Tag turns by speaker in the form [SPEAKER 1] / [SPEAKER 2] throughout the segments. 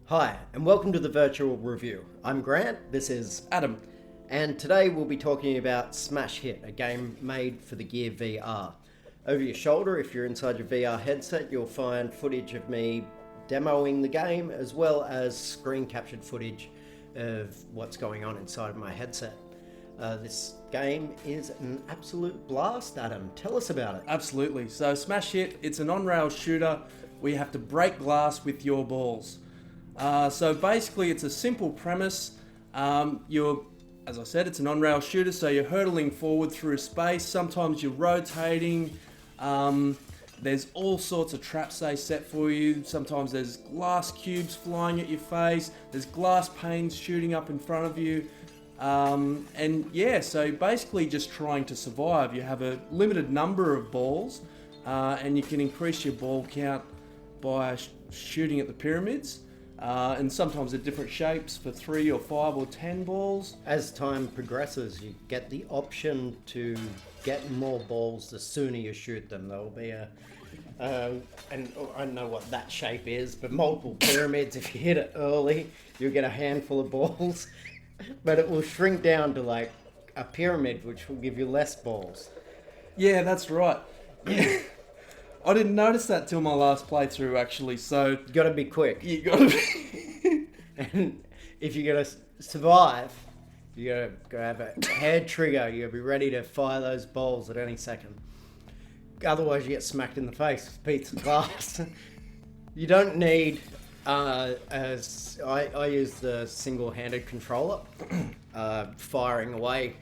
[SPEAKER 1] Hi, and welcome to the Virtual Review. I'm Grant, this is
[SPEAKER 2] Adam.
[SPEAKER 1] and today we'll be talking about Smash Hit, a game made for the Gear VR. Over your shoulder, if you're inside your VR headset, you'll find footage of me demoing the game, as well as screen captured footage of what's going on inside of my headset. This game is an absolute blast, Adam. Tell us about it.
[SPEAKER 2] Absolutely. So Smash Hit, it's an on-rail shooter where you have to break glass with your balls. So basically it's a simple premise. As I said, it's an on-rail shooter, so you're hurtling forward through space. Sometimes you're rotating. There's all sorts of traps they set for you. Sometimes there's glass cubes flying at your face. There's glass panes shooting up in front of you. So basically just trying to survive. You have a limited number of balls, and you can increase your ball count by shooting at the pyramids. And sometimes they're different shapes for 3 or 5 or 10 balls.
[SPEAKER 1] As time progresses, you get the option to get more balls the sooner you shoot them. There'll be and I don't know what that shape is, but multiple pyramids. If you hit it early, you'll get a handful of balls, but it will shrink down to like a pyramid, which will give you less balls.
[SPEAKER 2] Yeah, that's right. Yeah. I didn't notice that till my last playthrough, actually, so...
[SPEAKER 1] You gotta be quick.
[SPEAKER 2] You gotta be...
[SPEAKER 1] And if you're gonna survive, you gotta grab a hair trigger. You gotta be ready to fire those balls at any second. Otherwise, you get smacked in the face with pizza glass. You don't need... I use the single-handed controller, firing away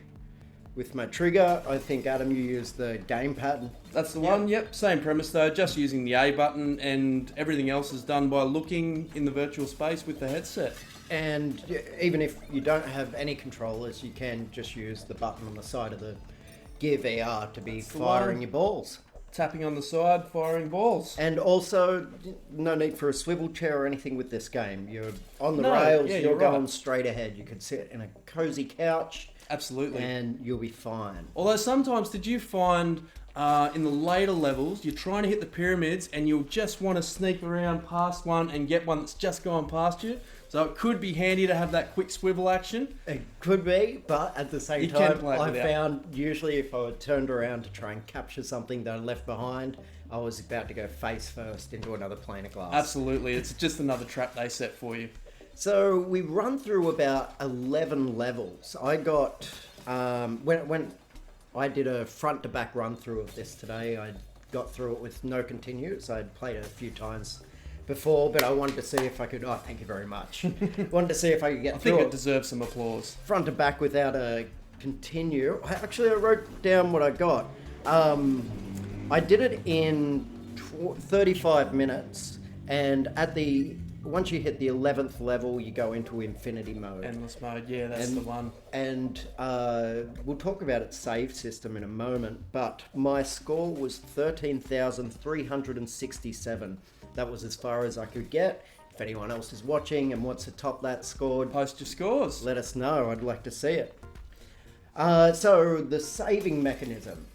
[SPEAKER 1] with my trigger. I think, Adam, you use the gamepad.
[SPEAKER 2] That's the one, yep. Same premise though, just using the A button, and everything else is done by looking in the virtual space with the headset.
[SPEAKER 1] And even if you don't have any controllers, you can just use the button on the side of the Gear VR to be firing your balls.
[SPEAKER 2] Tapping on the side, firing balls.
[SPEAKER 1] And also, no need for a swivel chair or anything with this game. You're on the rails, you're going straight ahead. You could sit in a cozy couch.
[SPEAKER 2] Absolutely.
[SPEAKER 1] And you'll be fine.
[SPEAKER 2] Although sometimes, did you find in the later levels, you're trying to hit the pyramids and you'll just want to sneak around past one and get one that's just gone past you? So it could be handy to have that quick swivel action.
[SPEAKER 1] It could be, but at the same time, I found usually if I turned around to try and capture something that I left behind, I was about to go face first into another plane of glass.
[SPEAKER 2] Absolutely. It's just another trap they set for you.
[SPEAKER 1] So we run through about 11 levels. I got, when I did a front to back run through of this today, I got through it with no continues. I'd played it a few times before, but I wanted to see if I could, thank you very much. Wanted to see if I could get through it.
[SPEAKER 2] I think it deserves some applause.
[SPEAKER 1] Front to back without a continue. I wrote down what I got. I did it in 35 minutes, and once you hit the 11th level, you go into infinity mode.
[SPEAKER 2] Endless mode, yeah, that's the one.
[SPEAKER 1] And we'll talk about its save system in a moment, but my score was 13,367. That was as far as I could get. If anyone else is watching and wants to top that score,
[SPEAKER 2] post your scores.
[SPEAKER 1] Let us know. I'd like to see it. So, the saving mechanism.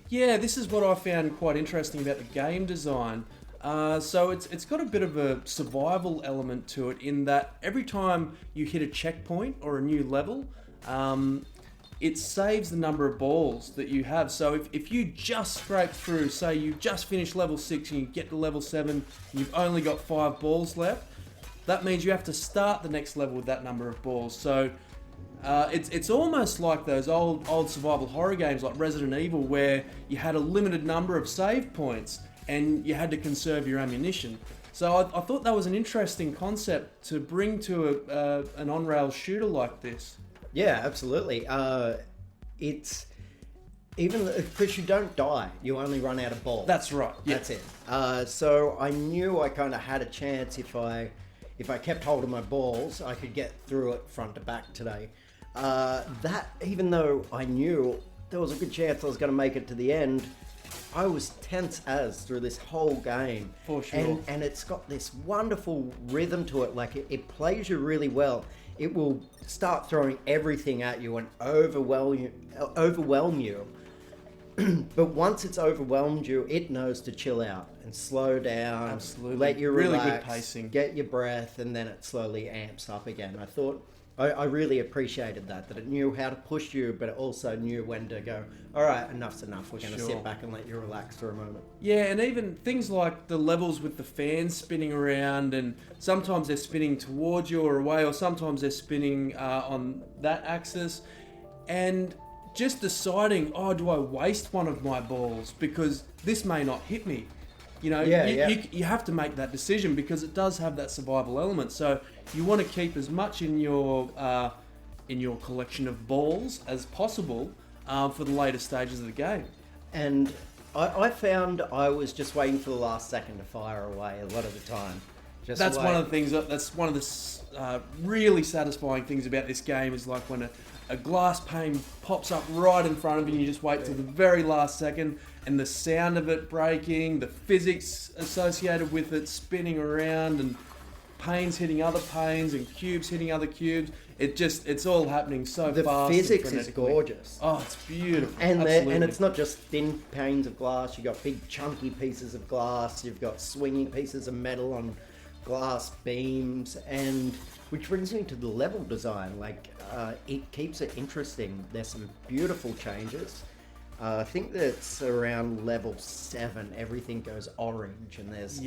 [SPEAKER 2] Yeah, this is what I found quite interesting about the game design. So it's got a bit of a survival element to it in that every time you hit a checkpoint or a new level, it saves the number of balls that you have. So if you just scrape through, say you just finished level 6 and you get to level 7 and you've only got 5 balls left, that means you have to start the next level with that number of balls. So it's almost like those old survival horror games like Resident Evil, where you had a limited number of save points and you had to conserve your ammunition. So I thought that was an interesting concept to bring to an on-rail shooter like this.
[SPEAKER 1] Yeah, absolutely. It's even because you don't die, you only run out of balls.
[SPEAKER 2] That's right. Yeah.
[SPEAKER 1] That's it. So I knew I kind of had a chance if I kept hold of my balls, I could get through it front to back today. That even though I knew there was a good chance I was going to make it to the end, I was tense as through this whole game.
[SPEAKER 2] For sure.
[SPEAKER 1] And it's got this wonderful rhythm to it. Like it plays you really well. It will start throwing everything at you and overwhelm you. but once it's overwhelmed you, it knows to chill out and slow down.
[SPEAKER 2] Absolutely.
[SPEAKER 1] Let you
[SPEAKER 2] Really
[SPEAKER 1] relax,
[SPEAKER 2] good pacing.
[SPEAKER 1] get your breath, and then it slowly amps up again. I thought I really appreciated that it knew how to push you, but it also knew when to go, all right, enough's enough. We're going to sit back and let you relax for a moment.
[SPEAKER 2] Yeah, and even things like the levels with the fans spinning around, and sometimes they're spinning towards you or away, or sometimes they're spinning on that axis. And just deciding, do I waste one of my balls because this may not hit me? You know, you have to make that decision because it does have that survival element. So you want to keep as much in your collection of balls as possible for the later stages of the game.
[SPEAKER 1] And I found I was just waiting for the last second to fire away a lot of the time.
[SPEAKER 2] That's one of the things. That's one of the really satisfying things about this game is like when a glass pane pops up right in front of you and you just wait till the very last second, and the sound of it breaking, the physics associated with it spinning around, and panes hitting other panes and cubes hitting other cubes. It's all happening so
[SPEAKER 1] the
[SPEAKER 2] fast.
[SPEAKER 1] The physics is gorgeous.
[SPEAKER 2] Oh, it's beautiful.
[SPEAKER 1] And it's not just thin panes of glass. You've got big chunky pieces of glass. You've got swinging pieces of metal on glass beams, and which brings me to the level design. It keeps it interesting. There's some beautiful changes. I think that's around level 7. Everything goes orange, and there's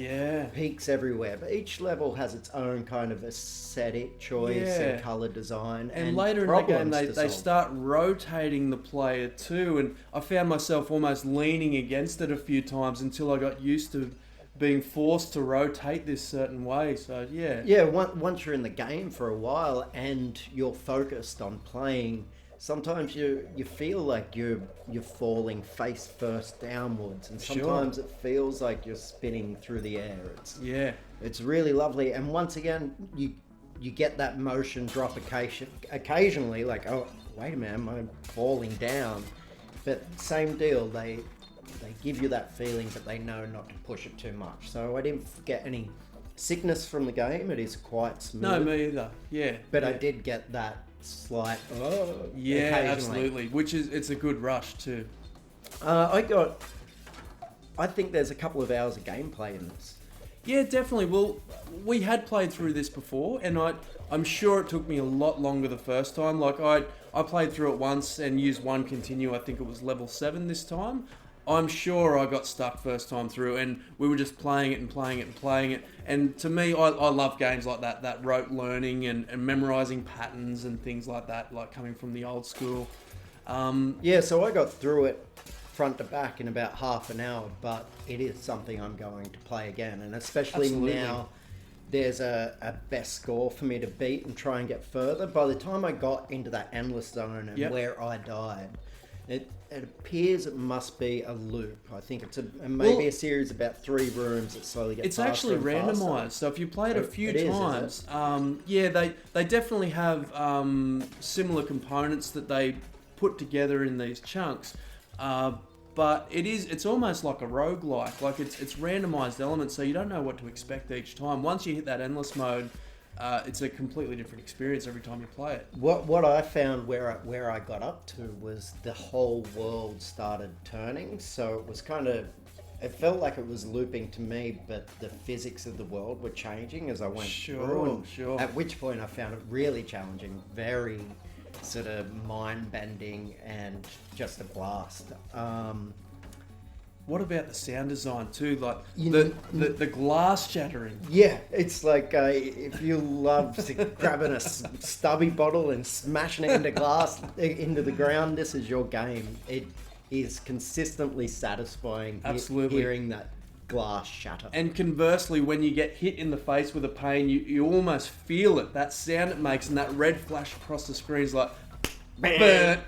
[SPEAKER 1] peaks everywhere. But each level has its own kind of aesthetic choice and color design.
[SPEAKER 2] And later in the game, they start rotating the player too. And I found myself almost leaning against it a few times until I got used to being forced to rotate this certain way. So
[SPEAKER 1] once you're in the game for a while and you're focused on playing, sometimes you feel like you're falling face first downwards, and sometimes it feels like you're spinning through the air. It's really lovely. And once again, you get that motion drop occasionally, like, oh wait a minute, am I falling down? But same deal, they give you that feeling, but they know not to push it too much. So I didn't get any sickness from the game. It is quite smooth.
[SPEAKER 2] No, me either. Yeah.
[SPEAKER 1] But I did get that slight
[SPEAKER 2] absolutely. It's a good rush too.
[SPEAKER 1] I think there's a couple of hours of gameplay in this.
[SPEAKER 2] Yeah, definitely. Well, we had played through this before, and I'm sure it took me a lot longer the first time. Like I played through it once and used one continue. I think it was level 7 this time. I'm sure I got stuck first time through, and we were just playing it and playing it and playing it. And to me, I love games like that rote learning and memorizing patterns and things like that, like coming from the old school.
[SPEAKER 1] So I got through it front to back in about half an hour, but it is something I'm going to play again. And especially now, there's a best score for me to beat and try and get further. By the time I got into that endless zone and where I died, it appears it must be a loop. I think it's maybe a series of about 3 rooms that slowly get faster.
[SPEAKER 2] It's actually
[SPEAKER 1] and
[SPEAKER 2] randomized,
[SPEAKER 1] faster.
[SPEAKER 2] so if you play it a few times, they definitely have similar components that they put together in these chunks. But it's almost like a roguelike. Like it's randomized elements, so you don't know what to expect each time. Once you hit that endless mode, it's a completely different experience every time you play it.
[SPEAKER 1] What I found where I got up to was the whole world started turning, so it was it felt like it was looping to me, but the physics of the world were changing as I went through.
[SPEAKER 2] Sure.
[SPEAKER 1] At which point I found it really challenging, very sort of mind-bending, and just a blast.
[SPEAKER 2] What about the sound design too? Like the glass shattering.
[SPEAKER 1] Yeah, it's like if you love grabbing a stubby bottle and smashing it into the ground, this is your game. It is consistently satisfying.
[SPEAKER 2] Absolutely.
[SPEAKER 1] Hearing that glass shatter.
[SPEAKER 2] And conversely, when you get hit in the face with a pane, you almost feel it. That sound it makes, and that red flash across the screen is like, burn.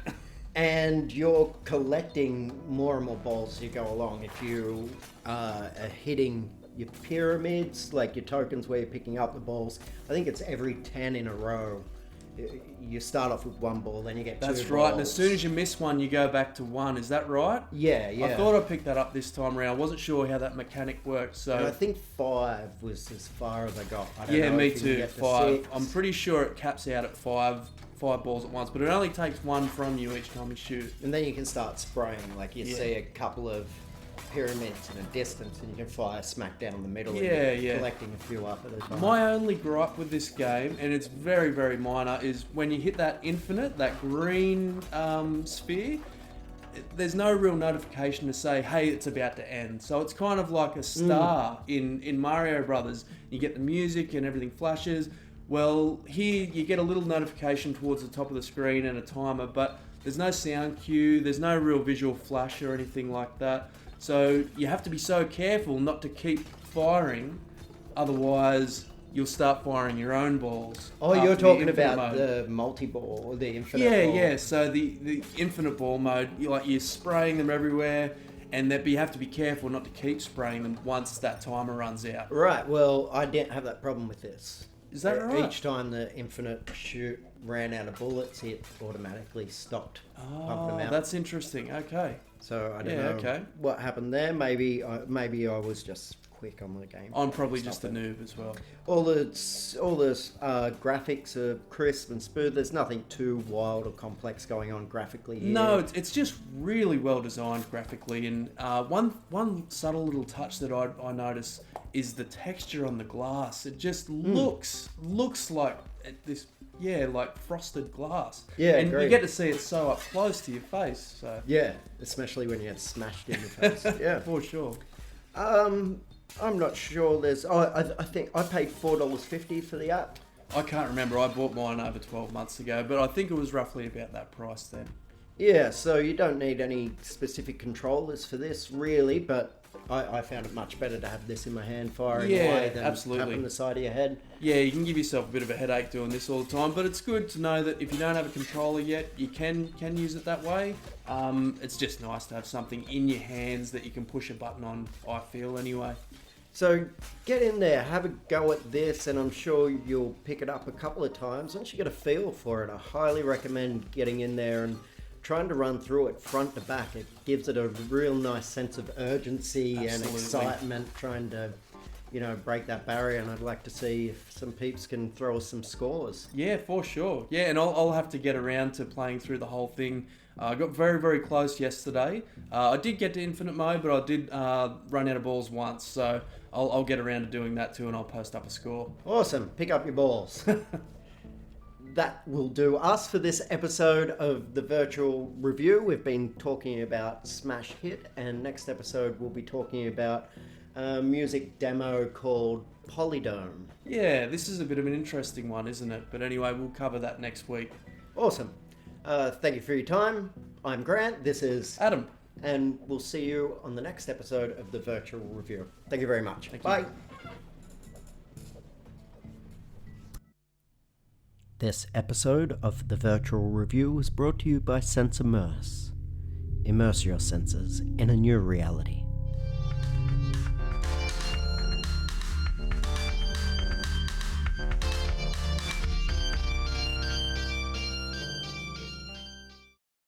[SPEAKER 1] And you're collecting more and more balls as you go along. If you are hitting your pyramids, like your tokens where you're picking up the balls, I think it's every 10 in a row. you start off with one ball, then you get two
[SPEAKER 2] That's
[SPEAKER 1] balls.
[SPEAKER 2] right. And as soon as you miss one, you go back to one. Is that right?
[SPEAKER 1] Yeah.
[SPEAKER 2] I thought I picked that up this time around. I wasn't sure how that mechanic worked. So
[SPEAKER 1] And I think 5 was as far as I got. I don't
[SPEAKER 2] yeah,
[SPEAKER 1] know
[SPEAKER 2] me
[SPEAKER 1] if you can
[SPEAKER 2] too.
[SPEAKER 1] get to
[SPEAKER 2] 5.
[SPEAKER 1] 6.
[SPEAKER 2] I'm pretty sure it caps out at 5 balls at once, but it only takes one from you each time you shoot.
[SPEAKER 1] And then you can start spraying. Like you
[SPEAKER 2] Yeah.
[SPEAKER 1] see a couple of pyramids in a distance, and you can fire smack down the middle.
[SPEAKER 2] Yeah,
[SPEAKER 1] and you're
[SPEAKER 2] yeah.
[SPEAKER 1] collecting a few up at a time.
[SPEAKER 2] My only gripe with this game, and it's very, very minor, is when you hit that infinite, that green sphere, there's no real notification to say, hey, it's about to end. So it's kind of like a star in Mario Brothers. You get the music and everything flashes. Well, here you get a little notification towards the top of the screen and a timer, but there's no sound cue, there's no real visual flash or anything like that. So you have to be so careful not to keep firing, otherwise you'll start firing your own balls.
[SPEAKER 1] Oh, you're
[SPEAKER 2] after the
[SPEAKER 1] talking
[SPEAKER 2] infinite
[SPEAKER 1] about
[SPEAKER 2] mode.
[SPEAKER 1] the multi-ball or the infinite ball.
[SPEAKER 2] Yeah. So the infinite ball mode, you're spraying them everywhere, and that you have to be careful not to keep spraying them once that timer runs out.
[SPEAKER 1] Right, well, I didn't have that problem with this.
[SPEAKER 2] Is that right?
[SPEAKER 1] Each time the infinite shoot ran out of bullets, it automatically stopped pumping
[SPEAKER 2] Oh,
[SPEAKER 1] them out.
[SPEAKER 2] that's interesting. Okay.
[SPEAKER 1] So I don't
[SPEAKER 2] Yeah,
[SPEAKER 1] know
[SPEAKER 2] okay.
[SPEAKER 1] what happened there. Maybe I was just quick on the game.
[SPEAKER 2] I'm probably
[SPEAKER 1] Stop
[SPEAKER 2] just a
[SPEAKER 1] it.
[SPEAKER 2] noob as well.
[SPEAKER 1] All the graphics are crisp and smooth. There's nothing too wild or complex going on graphically here.
[SPEAKER 2] No, it's just really well designed graphically, and one subtle little touch that I notice is the texture on the glass. It just looks like this, like frosted glass.
[SPEAKER 1] Yeah,
[SPEAKER 2] and
[SPEAKER 1] agreed.
[SPEAKER 2] you get to see it so up close to your face. So
[SPEAKER 1] Yeah, especially when you get smashed in the face. Yeah.
[SPEAKER 2] for sure.
[SPEAKER 1] I'm not sure. I think I paid $4.50 for the app.
[SPEAKER 2] I can't remember. I bought mine over 12 months ago, but I think it was roughly about that price then.
[SPEAKER 1] Yeah, so you don't need any specific controllers for this, really, but I found it much better to have this in my hand firing
[SPEAKER 2] Yeah,
[SPEAKER 1] away than
[SPEAKER 2] absolutely.
[SPEAKER 1] tapping the side of your head.
[SPEAKER 2] Yeah, you can give yourself a bit of a headache doing this all the time, but it's good to know that if you don't have a controller yet, you can use it that way. It's just nice to have something in your hands that you can push a button on, I feel anyway.
[SPEAKER 1] So get in there, have a go at this, and I'm sure you'll pick it up a couple of times. Once you get a feel for it, I highly recommend getting in there and trying to run through it front to back. It gives it a real nice sense of urgency and
[SPEAKER 2] Absolutely.
[SPEAKER 1] excitement, trying to, break that barrier. And I'd like to see if some peeps can throw us some scores.
[SPEAKER 2] Yeah, for sure. Yeah, and I'll have to get around to playing through the whole thing. I got very, very close yesterday. I did get to infinite mode, but I did run out of balls once, so I'll get around to doing that too, and I'll post up a score.
[SPEAKER 1] Awesome. Pick up your balls. That will do us for this episode of the virtual review. We've been talking about Smash Hit, and next episode we'll be talking about a music demo called Polydome.
[SPEAKER 2] Yeah, this is a bit of an interesting one, isn't it? But anyway, we'll cover that next week.
[SPEAKER 1] Awesome. Thank you for your time. I'm Grant. This is
[SPEAKER 2] Adam.
[SPEAKER 1] And we'll see you on the next episode of the virtual review. Thank you very much.
[SPEAKER 2] Thank you.
[SPEAKER 1] Bye. This episode of the virtual review was brought to you by Sense Immerse. Immerse your senses in a new reality.